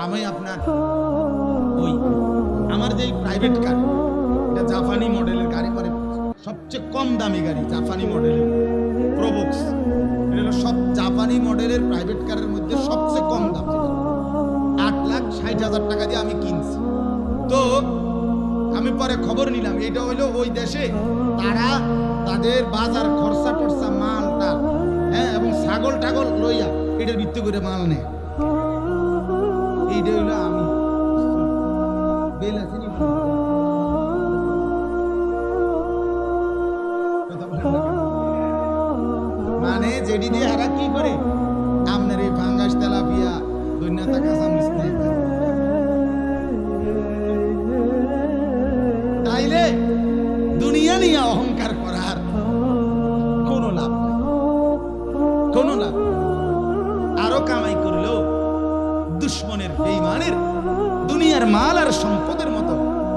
আমি আপনার ওই আমার যে প্রাইভেট কার, এটা জাপানি মডেলের গাড়ি, মানে সবচেয়ে কম দামি গাড়ি, জাপানি মডেলের প্রোবক্স। এটা হলো সব জাপানি মডেলের প্রাইভেট কারের মধ্যে সবচেয়ে কম দাম, 8,60,000 টাকা দিয়ে আমি কিনছি। তো আমি পরে খবর নিলাম, এটা হইলো ওই দেশে তারা তাদের বাজার খরচা টরচা মালটা, হ্যাঁ, এবং ছাগল টাগল লইয়া এটার ভিত্তি করে মাল নেয়। এইটা হইলো আমি বেল আছে নি, মানে যেটি দিয়ে হারা কি করে আপনার এই ফাঙ্গাস তেলাপিয়া দৈন্যতা কাঁচামরিচ নেয়। তাইলে দুনিয়া নিয়ে অহংকার করার কোনো লাভ নেই, কোনো লাভ। আরো কামাই করলেও দুশ্মনের বেঈমানের দুনিয়ার মাল আর সম্পদের মতো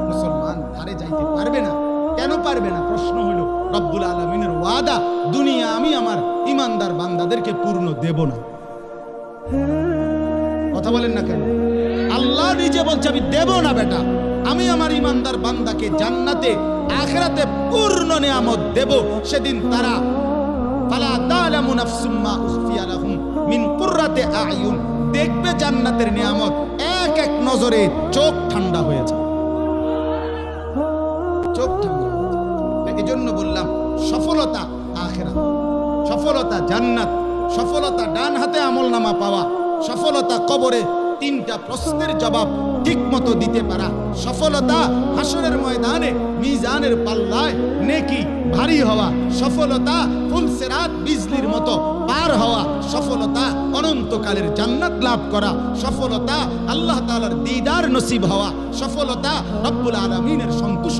মুসলমান ধারে যাইতে পারবে না। কেন পারবে না? প্রশ্ন হলো রব্বুল আলামিনের ওয়াদা, দুনিয়া আমি আমার ইমানদার বান্দাদেরকে পূর্ণ দেব না। কথা বলেন না কেন? আল্লাহ নিজে বলছে আমি দেব না বেটা, আমি আমার ইমানদার বান্দাকে জান্নাতে আখিরাতে পূর্ণ নিয়ামত দেব। সেদিন তারা ফালা তা'লামু নাফসুম মা উখফিয়া লাহুম মিন কুররাতি আ'য়ুন, দেখবে জান্নাতের নিয়ামত, এক এক নজরে চোখ ঠান্ডা হয়ে যাবে, চোখ ঠান্ডা হয়ে যাবে। এজন্য বললাম সফলতা আখিরাত, সফলতা জান্নাত, সফলতা ডান হাতে আমলনামা পাওয়া, সফলতা কবরে 3টা প্রশ্নের জবাব ঠিক মতো দিতে পারা, সফলতা হাসরের ময়দানে মিজানের পাল্লায় নেকি ভারী হওয়া, সফলতা ফুলসেরাত বিজলির মতো পার হওয়া, সফলতা অনন্তকালের জান্নাত লাভ করা, সফলতা আল্লাহ তাআলার দিদার নসিব হওয়া, সফলতা রব্বুল আলামিনের সন্তুষ্টি